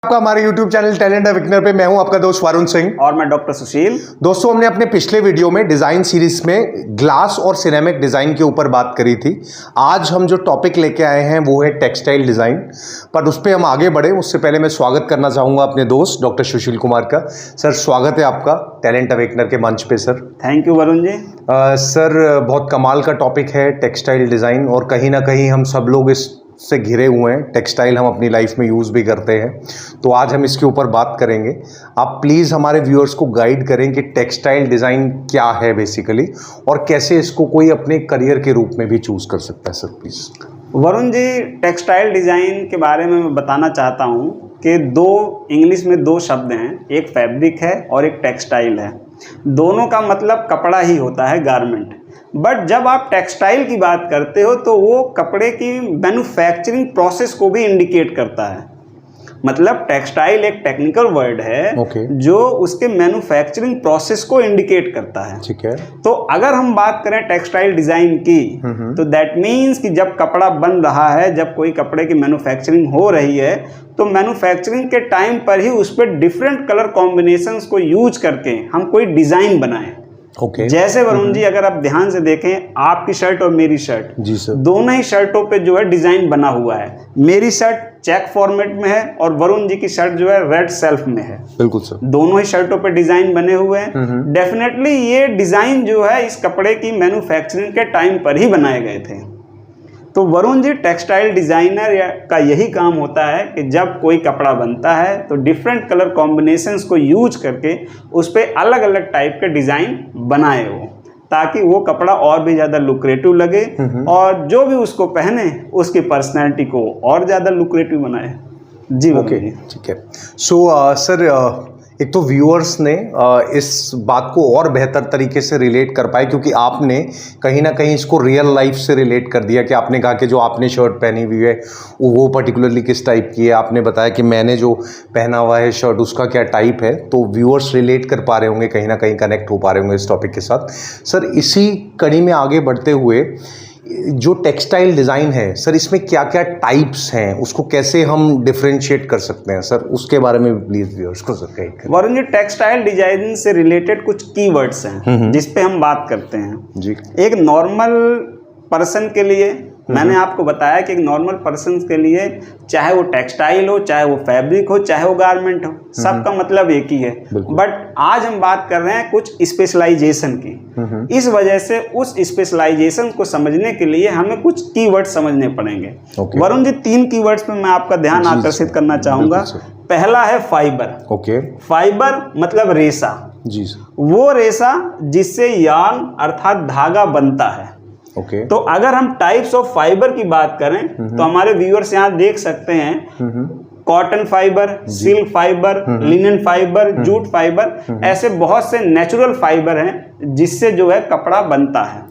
आपका हमारे YouTube channel talent awakener पे मैं हूं आपका दोस्त वरुण सिंह और मैं डॉक्टर सुशील। दोस्तों, हमने अपने पिछले वीडियो में डिजाइन सीरीज में ग्लास और सिरेमिक डिजाइन के ऊपर बात करी थी। आज हम जो टॉपिक लेके आए हैं वो है टेक्सटाइल डिजाइन। पर उस पर हम आगे बढ़े उससे पहले मैं स्वागत करना चाहूंगा अपने दोस्त डॉक्टर सुशील कुमार का। सर, स्वागत है आपका टैलेंट अवेकनर के मंच पे। Sir thank you Varun ji. Sir, बहुत कमाल का टॉपिक है टेक्सटाइल डिजाइन और कहीं ना कहीं हम सब लोग इस से घिरे हुए हैं। टेक्सटाइल हम अपनी लाइफ में यूज़ भी करते हैं, तो आज हम इसके ऊपर बात करेंगे। आप प्लीज़ हमारे व्यूअर्स को गाइड करें कि टेक्सटाइल डिज़ाइन क्या है बेसिकली और कैसे इसको कोई अपने करियर के रूप में भी चूज़ कर सकता है। Sir please. Varun ji, textile design के बारे में मैं बताना चाहता हूँ कि इंग्लिश में दो शब्द हैं, एक फैब्रिक है और एक टेक्सटाइल है। दोनों का मतलब कपड़ा ही होता है, गारमेंट। बट जब आप टेक्सटाइल की बात करते हो तो वो कपड़े की मैन्युफैक्चरिंग प्रोसेस को भी इंडिकेट करता है। मतलब टेक्सटाइल एक टेक्निकल वर्ड है जो उसके मैन्युफैक्चरिंग प्रोसेस को इंडिकेट करता है। ठीक है। तो अगर हम बात करें टेक्सटाइल डिज़ाइन की तो दैट मीन्स कि जब कपड़ा बन रहा है, जब कोई कपड़े की मैन्युफैक्चरिंग हो रही है, तो मैन्युफैक्चरिंग के टाइम पर ही उस पर डिफरेंट कलर कॉम्बिनेशंस को यूज करके हम कोई डिज़ाइन बनाएं। जैसे वरुण जी, अगर आप ध्यान से देखें, आपकी शर्ट और मेरी शर्ट, जी सर, दोनों ही शर्टों पे जो है डिजाइन बना हुआ है। मेरी शर्ट चेक फॉर्मेट में है और वरुण जी की शर्ट जो है रेड सेल्फ में है। बिल्कुल सर। दोनों ही शर्टों पे डिजाइन बने हुए हैं। डेफिनेटली ये डिजाइन जो है इस कपड़े की मैन्युफैक्चरिंग के टाइम पर ही बनाए गए थे। तो वरुण जी, टेक्सटाइल डिज़ाइनर का यही काम होता है कि जब कोई कपड़ा बनता है तो डिफरेंट कलर कॉम्बिनेशंस को यूज करके उस पर अलग अलग टाइप के डिज़ाइन बनाए वो, ताकि वो कपड़ा और भी ज़्यादा लुक्रेटिव लगे और जो भी उसको पहने उसकी पर्सनैलिटी को और ज़्यादा लुक्रेटिव बनाए। जी ओके, ठीक है। सो सर, एक तो व्यूअर्स ने इस बात को और बेहतर तरीके से रिलेट कर पाए क्योंकि आपने कहीं ना कहीं इसको रियल लाइफ से रिलेट कर दिया कि आपने कहा कि जो आपने शर्ट पहनी हुई है वो पर्टिकुलरली किस टाइप की है। आपने बताया कि मैंने जो पहना हुआ है शर्ट उसका क्या टाइप है। तो व्यूअर्स रिलेट कर पा रहे होंगे, कहीं ना कहीं कनेक्ट हो पा रहे होंगे इस टॉपिक के साथ। सर, इसी कड़ी में आगे बढ़ते हुए जो टेक्सटाइल डिज़ाइन है सर, इसमें क्या क्या टाइप्स हैं, उसको कैसे हम डिफरेंशिएट कर सकते हैं सर, उसके बारे में प्लीज व्यूअर्स को सर गाइड करें। वरुण जी, टेक्सटाइल डिजाइन से रिलेटेड कुछ कीवर्ड्स हैं जिस पे हम बात करते हैं। जी। एक नॉर्मल पर्सन के लिए मैंने आपको बताया कि एक नॉर्मल पर्सन के लिए चाहे वो टेक्सटाइल हो, चाहे वो फैब्रिक हो, चाहे वो गारमेंट हो, सबका मतलब एक ही है। बट आज हम बात कर रहे हैं कुछ स्पेशलाइजेशन की। इस वजह से उस स्पेशलाइजेशन को समझने के लिए हमें कुछ कीवर्ड समझने पड़ेंगे। वरुण जी, 3 कीवर्ड्स पे मैं आपका ध्यान आकर्षित करना चाहूंगा। पहला है फाइबर। फाइबर मतलब रेशा। जी। वो रेशा जिससे यार्न अर्थात धागा बनता है। तो अगर हम टाइप्स ऑफ फाइबर की बात करें तो हमारे व्यूअर्स यहाँ देख सकते हैं cotton fibre, silk fibre, linen fibre, jute fibre, ऐसे बहुत से नेचुरल फाइबर हैं जिससे जो है कपड़ा बनता है।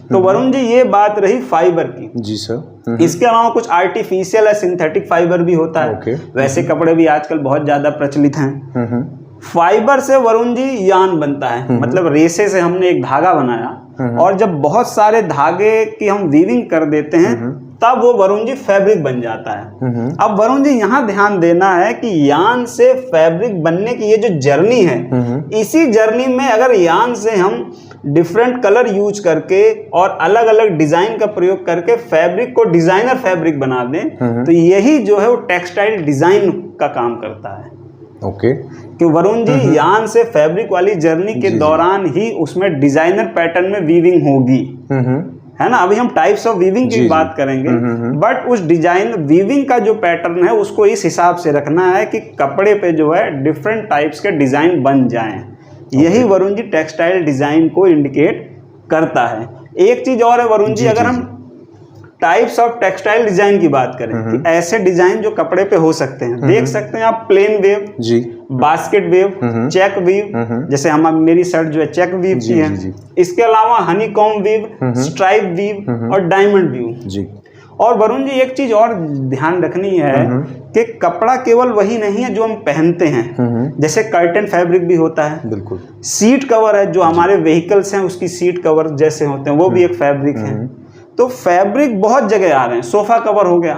तो वरुण जी, ये बात रही फाइबर की। जी सर। इसके अलावा कुछ आर्टिफिशियल या सिंथेटिक फाइबर भी होता है। वैसे कपड़े भी आजकल बहुत ज्यादा प्रचलित हैं। फाइबर से वरुण जी यार्न बनता है, मतलब रेशे से हमने एक धागा बनाया और जब बहुत सारे धागे की हम वीविंग कर देते हैं तब वो वरुण जी फैब्रिक बन जाता है। अब वरुण जी, यहाँ ध्यान देना है कि यार्न से फैब्रिक बनने की ये जो जर्नी है, इसी जर्नी में अगर यार्न से हम डिफरेंट कलर यूज करके और अलग अलग डिजाइन का प्रयोग करके फैब्रिक को डिजाइनर फैब्रिक बना दें तो यही जो है वो टेक्सटाइल डिजाइन का काम करता है। कि वरुण जी, यार्न से फैब्रिक वाली जर्नी के दौरान ही उसमें डिजाइनर पैटर्न में वीविंग होगी, है ना। अभी हम टाइप्स ऑफ वीविंग की बात करेंगे, बट उस डिजाइन वीविंग का जो पैटर्न है उसको इस हिसाब से रखना है कि कपड़े पे जो है डिफरेंट टाइप्स के डिजाइन बन जाएं। यही वरुण जी टेक्सटाइल डिजाइन को इंडिकेट करता है। एक चीज और है वरुण जी, अगर हम टाइप्स ऑफ टेक्सटाइल डिजाइन की बात करें कि ऐसे डिजाइन जो कपड़े पे हो सकते हैं, देख सकते हैं आप प्लेन वेव, जी, बास्केट वेव, चेक वीव, जैसे मेरी शर्ट जो है चेक वीव की है। इसके अलावा हनीकॉम्ब वीव, स्ट्राइप वीव और डायमंड वीव। जी। और वरुण जी, एक चीज और ध्यान रखनी है कि कपड़ा केवल वही नहीं है जो हम पहनते हैं। जैसे कर्टन फैब्रिक भी होता है। बिल्कुल। सीट कवर है, जो हमारे व्हीकल्स हैं उसकी सीट कवर जैसे होते हैं, वो भी एक फैब्रिक है। तो फैब्रिक बहुत जगह आ रहे हैं। सोफा कवर हो गया,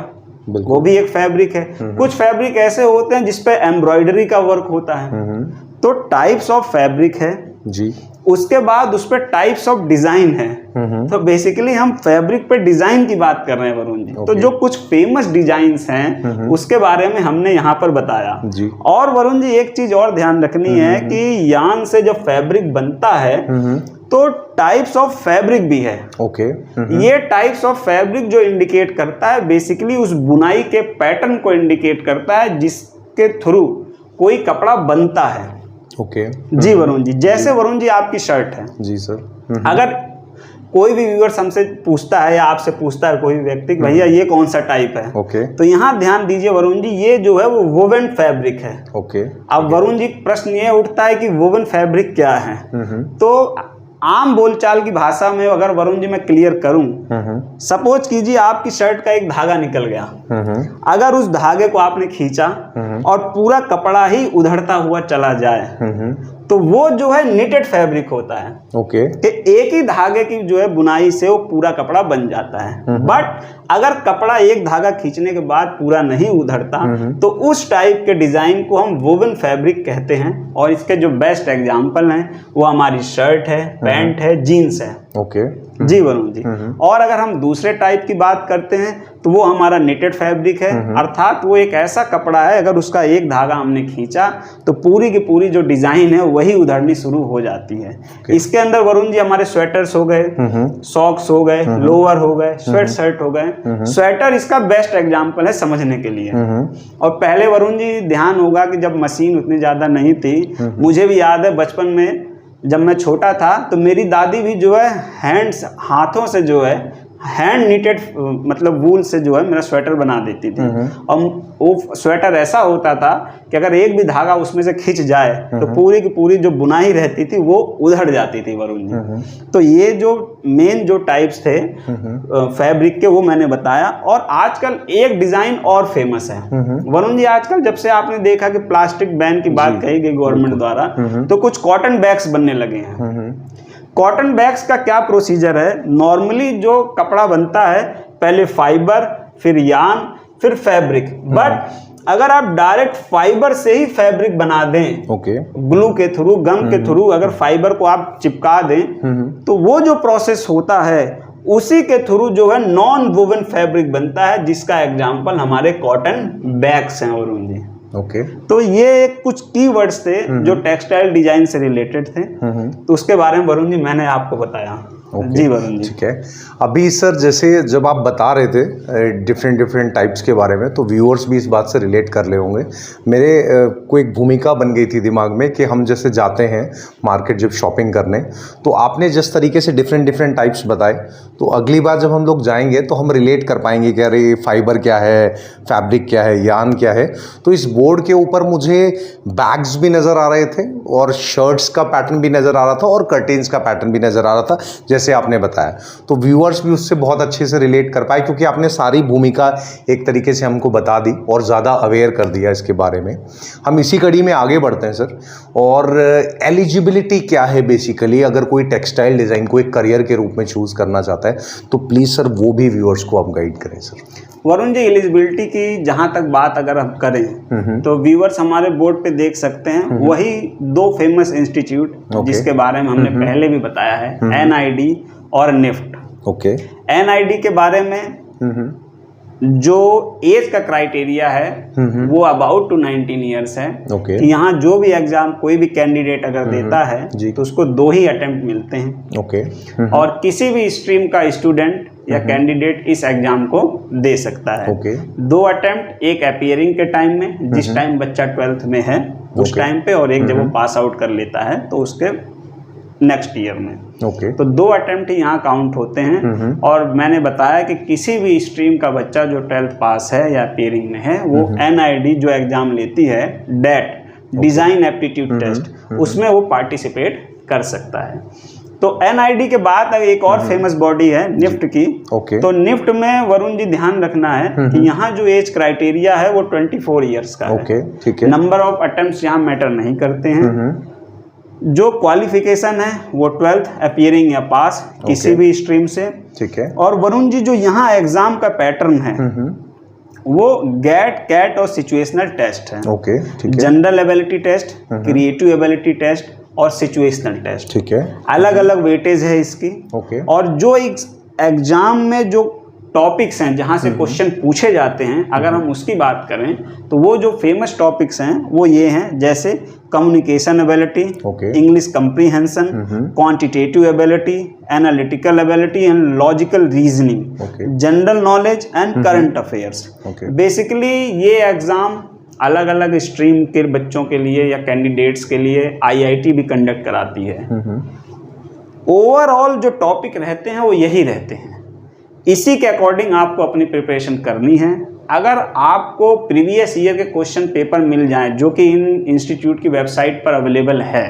वो भी एक फैब्रिक है। कुछ फैब्रिक ऐसे होते हैं जिसपे एम्ब्रॉयडरी का वर्क होता है। तो टाइप्स ऑफ फैब्रिक है जी। उसके बाद उस पर टाइप्स ऑफ डिजाइन है। तो बेसिकली हम फैब्रिक पे डिजाइन की बात कर रहे हैं वरुण जी। तो जो कुछ फेमस डिजाइन्स हैं उसके बारे में हमने यहाँ पर बताया जी। और वरुण जी एक चीज और ध्यान रखनी है कि यान से जब फैब्रिक बनता है तो टाइप्स ऑफ फैब्रिक भी है। ओके। ये टाइप्स ऑफ फैब्रिक जो इंडिकेट करता है बेसिकली उस बुनाई के पैटर्न को इंडिकेट करता है जिसके थ्रू कोई कपड़ा बनता है। ओके। जी वरुण जी, जैसे वरुण जी आपकी शर्ट है। जी सर। अगर कोई भी व्यूअर्स हमसे पूछता है या आपसे पूछता है कोई भी व्यक्ति भैया ये कौन सा टाइप है, ओके। तो यहाँ ध्यान दीजिए वरुण जी, ये जो है वो वोवन फैब्रिक है। ओके। अब वरुण जी प्रश्न ये उठता है कि वोवन फैब्रिक क्या है। तो आम बोलचाल की भाषा में अगर वरुण जी मैं क्लियर करूं, सपोज कीजिए आपकी शर्ट का एक धागा निकल गया। अगर उस धागे को आपने खींचा और पूरा कपड़ा ही उधड़ता हुआ चला जाए तो वो जो है निटेड फैब्रिक होता है। ओके। कि एक ही धागे की जो है बुनाई से वो पूरा कपड़ा बन जाता है। बट अगर कपड़ा एक धागा खींचने के बाद पूरा नहीं उधड़ता तो उस टाइप के डिजाइन को हम वोवन फैब्रिक कहते हैं। और इसके जो बेस्ट एग्जांपल हैं वो हमारी शर्ट है, पैंट है, जीन्स है। ओके। जी वरुण जी। और अगर हम दूसरे टाइप की बात करते हैं तो वो हमारा निटेड फैब्रिक है। अर्थात वो एक ऐसा कपड़ा है अगर उसका एक धागा हमने खींचा तो पूरी की पूरी जो डिजाइन है वही उधड़नी शुरू हो जाती है। इसके अंदर वरुण जी हमारे स्वेटर्स हो गए, सॉक्स हो गए, लोअर हो गए, स्वेट शर्ट हो गए। स्वेटर इसका बेस्ट एग्जाम्पल है समझने के लिए। और पहले वरुण जी ध्यान होगा कि जब मशीन उतनी ज्यादा नहीं थी, मुझे भी याद है बचपन में जब मैं छोटा था तो मेरी दादी भी जो है हाथों से जो है हैंड निटेड मतलब वूल से जो है मेरा स्वेटर बना देती थी। और वो स्वेटर ऐसा होता था कि अगर एक भी धागा उसमें से खिंच जाए तो पूरी की पूरी जो बुनाई रहती थी वो उधड़ जाती थी वरुण जी। तो ये जो मेन जो टाइप्स थे फैब्रिक के वो मैंने बताया। और आजकल एक डिजाइन और फेमस है वरुण जी। आजकल जब से आपने देखा कि प्लास्टिक बैन की बात कही गई गवर्नमेंट द्वारा तो कुछ कॉटन बैग्स बनने लगे हैं। कॉटन बैग्स का क्या प्रोसीजर है, नॉर्मली जो कपड़ा बनता है पहले फाइबर, फिर यान, फिर फैब्रिक। बट अगर आप डायरेक्ट फाइबर से ही फैब्रिक बना दें, ओके, ग्लू के थ्रू, गम के थ्रू अगर फाइबर को आप चिपका दें तो वो जो प्रोसेस होता है उसी के थ्रू जो है नॉन वोवन फैब्रिक बनता है, जिसका एग्जाम्पल हमारे कॉटन बैग्स हैं वरुण जी। ओके। तो ये कुछ कीवर्ड्स थे जो टेक्सटाइल डिजाइन से रिलेटेड थे। तो उसके बारे में वरुण जी मैंने आपको बताया। जी वरुण जी। ठीक है। अभी सर जैसे जब आप बता रहे थे डिफरेंट टाइप्स के बारे में तो व्यूअर्स भी इस बात से रिलेट कर ले होंगे। मेरे को एक भूमिका बन गई थी दिमाग में कि हम जैसे जाते हैं मार्केट जब शॉपिंग करने, तो आपने जिस तरीके से डिफरेंट टाइप्स बताए तो अगली बार जब हम लोग जाएंगे तो हम रिलेट कर पाएंगे कि अरे फाइबर क्या है, फैब्रिक क्या है, यान क्या है। तो इस बोर्ड के ऊपर मुझे बैग्स भी नज़र आ रहे थे और शर्ट्स का पैटर्न भी नज़र आ रहा था और कर्टेन्स का पैटर्न भी नज़र आ रहा था जैसे आपने बताया। तो व्यूअर्स भी उससे बहुत अच्छे से रिलेट कर पाए क्योंकि आपने सारी भूमिका एक तरीके से हमको बता दी और ज़्यादा अवेयर कर दिया इसके बारे में। हम इसी कड़ी में आगे बढ़ते हैं सर। और एलिजिबिलिटी क्या है बेसिकली, अगर कोई टेक्सटाइल डिज़ाइन को एक करियर के रूप में चूज़ करना चाहता है तो प्लीज़ सर वो भी व्यूअर्स को आप गाइड करें सर। वरुण जी एलिजिबिलिटी की जहां तक बात अगर हम करें तो व्यूअर्स हमारे बोर्ड पे देख सकते हैं वही दो फेमस इंस्टीट्यूट जिसके बारे में हमने पहले भी बताया है, NID और निफ्ट। ओके। NID के बारे में जो एज का क्राइटेरिया है वो अबाउट टू 19 ईयर्स है। ओके। यहाँ जो भी एग्जाम कोई भी कैंडिडेट अगर देता है तो उसको 2 ही अटेम्प्ट मिलते हैं। ओके। और किसी भी स्ट्रीम का स्टूडेंट या कैंडिडेट इस एग्जाम को दे सकता है। ओके। 2 अटेम्प्ट, एक अपीयरिंग के टाइम में जिस टाइम बच्चा 12th में है उस टाइम पे, और एक जब वो पास आउट कर लेता है तो उसके नेक्स्ट ईयर में। ओके। तो 2 अटेम्प्ट यहाँ काउंट होते हैं। और मैंने बताया कि किसी भी स्ट्रीम का बच्चा जो 12th पास है या अपीयरिंग में है वो NID जो एग्जाम लेती है, DET डिजाइन एप्टीट्यूड टेस्ट, उसमें वो पार्टिसिपेट कर सकता है। तो NID के बाद एक और फेमस बॉडी है निफ्ट की। तो निफ्ट में वरुण जी ध्यान रखना है कि यहाँ जो एज क्राइटेरिया है वो 24 ईयर्स का है। ठीक है। नंबर ऑफ अटेम्प्ट्स यहाँ मैटर नहीं करते हैं। जो क्वालिफिकेशन है वो 12th अपीयरिंग या पास किसी भी स्ट्रीम से। ठीक है। और वरुण जी जो यहाँ एग्जाम का पैटर्न है वो गैट, कैट और सिचुएशनल टेस्ट है। ओके, ठीक है। General ability test, creative ability test और सिचुएशनल टेस्ट, ठीक है। अलग अलग वेटेज है इसकी। ओके। और जो एग्जाम में जो टॉपिक्स हैं जहाँ से क्वेश्चन पूछे जाते हैं, अगर हम उसकी बात करें तो वो जो फेमस टॉपिक्स हैं वो ये हैं, जैसे communication ability, English comprehension, quantitative ability, analytical ability and logical reasoning, general knowledge and current affairs. Basically ये एग्जाम अलग अलग स्ट्रीम के बच्चों के लिए या कैंडिडेट्स के लिए आईआईटी भी कंडक्ट कराती है। ओवरऑल जो टॉपिक रहते हैं वो यही रहते हैं, इसी के अकॉर्डिंग आपको अपनी प्रिपरेशन करनी है। अगर आपको प्रीवियस ईयर के क्वेश्चन पेपर मिल जाएं, जो कि इन इंस्टीट्यूट की वेबसाइट पर अवेलेबल है,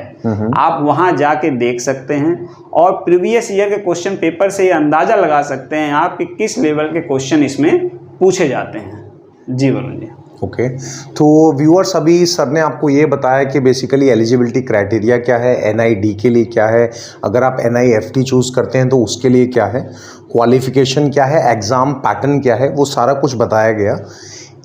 आप वहां जाके देख सकते हैं और प्रीवियस ईयर के क्वेश्चन पेपर से ये अंदाज़ा लगा सकते हैं आप कि किस लेवल के क्वेश्चन इसमें पूछे जाते हैं। जी वरुण जी। ओके, तो व्यूअर्स, अभी सर ने आपको ये बताया कि बेसिकली एलिजिबिलिटी क्राइटेरिया क्या है, एनआईडी के लिए क्या है, अगर आप एनआईएफटी चूज़ करते हैं तो उसके लिए क्या है, क्वालिफिकेशन क्या है, एग्ज़ाम पैटर्न क्या है, वो सारा कुछ बताया गया।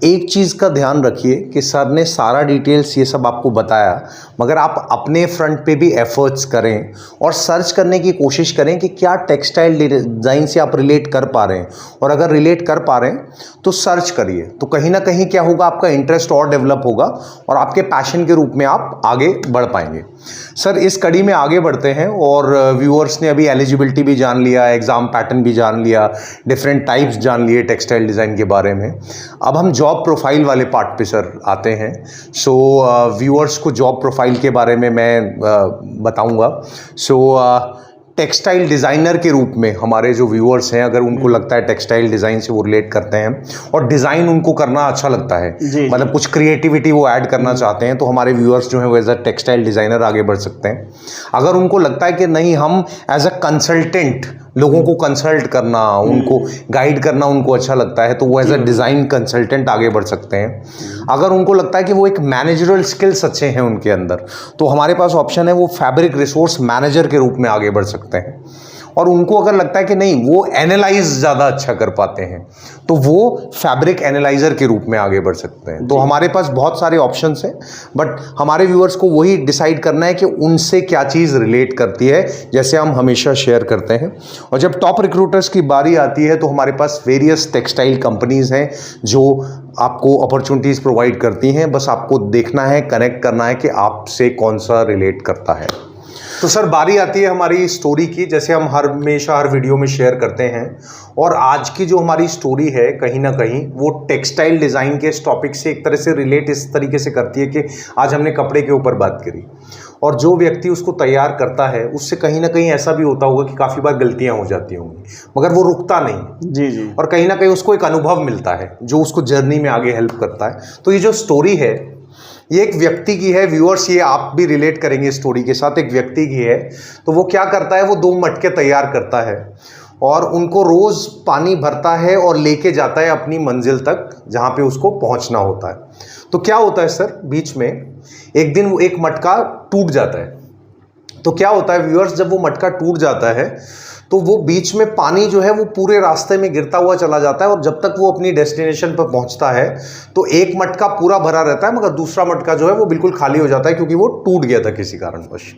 एक चीज़ का ध्यान रखिए कि सर ने सारा डिटेल्स ये सब आपको बताया, मगर आप अपने फ्रंट पे भी एफर्ट्स करें और सर्च करने की कोशिश करें कि क्या टेक्सटाइल डिज़ाइन से आप रिलेट कर पा रहे हैं, और अगर रिलेट कर पा रहे हैं तो सर्च करिए। तो कहीं ना कहीं क्या होगा, आपका इंटरेस्ट और डेवलप होगा और आपके पैशन के रूप में आप आगे बढ़ पाएंगे। सर, इस कड़ी में आगे बढ़ते हैं और व्यूअर्स ने अभी एलिजिबिलिटी भी जान लिया, एग्ज़ाम पैटर्न भी जान लिया, डिफरेंट टाइप्स जान लिए टेक्सटाइल डिज़ाइन के बारे में। अब हम जॉब प्रोफाइल वाले पार्ट पे सर आते हैं। सो व्यूअर्स को जॉब प्रोफाइल के बारे में मैं बताऊंगा। टेक्सटाइल डिज़ाइनर के रूप में हमारे जो व्यूअर्स हैं, अगर उनको लगता है टेक्सटाइल डिज़ाइन से वो रिलेट करते हैं और डिज़ाइन उनको करना अच्छा लगता है, मतलब कुछ क्रिएटिविटी वो ऐड करना चाहते हैं, तो हमारे व्यूअर्स जो हैं वो एज अ टेक्सटाइल डिज़ाइनर आगे बढ़ सकते हैं। अगर उनको लगता है कि नहीं, हम एज अ कंसल्टेंट लोगों को कंसल्ट करना, उनको गाइड करना उनको अच्छा लगता है, तो वो एज अ डिज़ाइन कंसल्टेंट आगे बढ़ सकते हैं। अगर उनको लगता है कि वो एक मैनेजरल स्किल्स अच्छे हैं उनके अंदर, तो हमारे पास ऑप्शन है, वो फैब्रिक रिसोर्स मैनेजर के रूप में आगे बढ़ सकते हैं। और उनको अगर लगता है कि नहीं, वो एनालाइज ज़्यादा अच्छा कर पाते हैं, तो वो फैब्रिक एनालाइजर के रूप में आगे बढ़ सकते हैं। तो हमारे पास बहुत सारे ऑप्शंस हैं, बट हमारे व्यूअर्स को वही डिसाइड करना है कि उनसे क्या चीज़ रिलेट करती है, जैसे हम हमेशा शेयर करते हैं। और जब टॉप रिक्रूटर्स की बारी आती है तो हमारे पास वेरियस टेक्सटाइल कंपनीज़ हैं जो आपको अपॉर्चुनिटीज़ प्रोवाइड करती हैं। बस आपको देखना है, कनेक्ट करना है कि आपसे कौन सा रिलेट करता है। तो सर, बारी आती है हमारी स्टोरी की, जैसे हम हमेशा हर वीडियो में शेयर करते हैं। और आज की जो हमारी स्टोरी है, कहीं ना कहीं वो टेक्सटाइल डिज़ाइन के इस टॉपिक से एक तरह से रिलेट इस तरीके से करती है कि आज हमने कपड़े के ऊपर बात करी, और जो व्यक्ति उसको तैयार करता है उससे कहीं ना कहीं ऐसा भी होता होगा कि काफ़ी बार गलतियां हो जाती होंगी, मगर वो रुकता नहीं। जी। और कहीं ना कहीं उसको एक अनुभव मिलता है जो उसको जर्नी में आगे हेल्प करता है। तो ये जो स्टोरी है, ये एक व्यक्ति की है। व्यूअर्स, ये आप भी रिलेट करेंगे स्टोरी के साथ। एक व्यक्ति की है, तो वो क्या करता है, वो 2 मटके तैयार करता है और उनको रोज़ पानी भरता है और लेके जाता है अपनी मंजिल तक, जहाँ पे उसको पहुँचना होता है। तो क्या होता है सर, बीच में एक दिन वो एक मटका टूट जाता है। तो क्या होता है व्यूअर्स, जब वो मटका टूट जाता है तो वो बीच में पानी जो है वो पूरे रास्ते में गिरता हुआ चला जाता है, और जब तक वो अपनी डेस्टिनेशन पर पहुंचता है तो एक मटका पूरा भरा रहता है, मगर दूसरा मटका जो है वो बिल्कुल खाली हो जाता है, क्योंकि वो टूट गया था किसी कारणवश।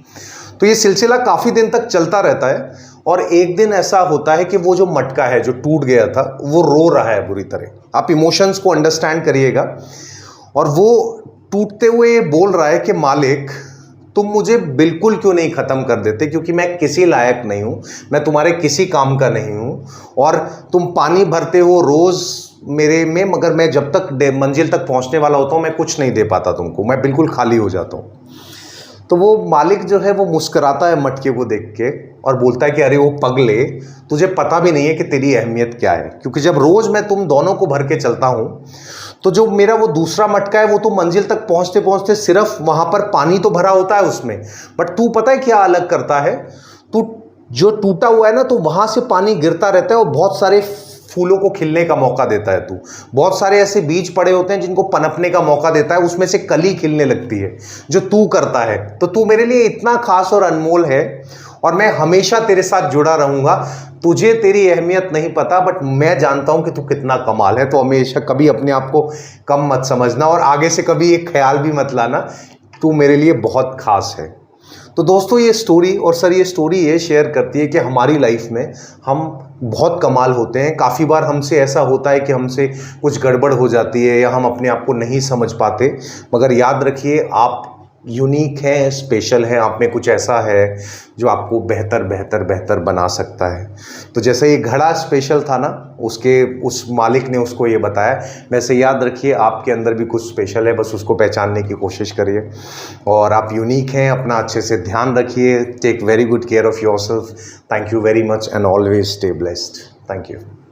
तो ये सिलसिला काफ़ी दिन तक चलता रहता है, और एक दिन ऐसा होता है कि वो जो मटका है जो टूट गया था, वो रो रहा है बुरी तरह। आप इमोशंस को अंडरस्टैंड करिएगा। और वो टूटते हुए बोल रहा है कि मालिक, तुम मुझे बिल्कुल क्यों नहीं ख़त्म कर देते, क्योंकि मैं किसी लायक नहीं हूँ, मैं तुम्हारे किसी काम का नहीं हूँ, और तुम पानी भरते हो रोज़ मेरे में, मगर मैं जब तक मंजिल तक पहुँचने वाला होता हूँ मैं कुछ नहीं दे पाता तुमको, मैं बिल्कुल खाली हो जाता हूँ। तो वो मालिक जो है वो मुस्कुराता है मटके को देख के और बोलता है कि अरे वो पगले, तुझे पता भी नहीं है कि तेरी अहमियत क्या है, क्योंकि जब रोज़ मैं तुम दोनों को भर के चलता हूँ, तो जो मेरा वो दूसरा मटका है वो तो मंजिल तक पहुँचते पहुँचते सिर्फ वहाँ पर पानी तो भरा होता है उसमें, बट तू पता है क्या अलग करता है, तू जो टूटा हुआ है ना, तो वहाँ से पानी गिरता रहता है और बहुत सारे फूलों को खिलने का मौका देता है। तू बहुत सारे ऐसे बीज पड़े होते हैं जिनको पनपने का मौका देता है, उसमें से कली खिलने लगती है, जो तू करता है। तो तू मेरे लिए इतना खास और अनमोल है। और मैं हमेशा तेरे साथ जुड़ा रहूंगा। तुझे तेरी अहमियत नहीं पता, बट मैं जानता हूं कि तू कितना कमाल है। तो हमेशा कभी अपने आप को कम मत समझना और आगे से कभी एक ख्याल भी मत लाना, तू मेरे लिए बहुत खास है। तो दोस्तों ये स्टोरी, और सर ये स्टोरी ये शेयर करती है कि हमारी लाइफ में हम बहुत कमाल होते हैं। काफ़ी बार हमसे ऐसा होता है कि हमसे कुछ गड़बड़ हो जाती है या हम अपने आप को नहीं समझ पाते, मगर याद रखिए आप यूनिक हैं, स्पेशल हैं, आप में कुछ ऐसा है जो आपको बेहतर बेहतर बेहतर बना सकता है। तो जैसे ये घड़ा स्पेशल था ना, उस मालिक ने उसको ये बताया, वैसे याद रखिए आपके अंदर भी कुछ स्पेशल है, बस उसको पहचानने की कोशिश करिए। और आप यूनिक हैं, अपना अच्छे से ध्यान रखिए। Take very good care of yourself. Thank you very much and always stay blessed. Thank you.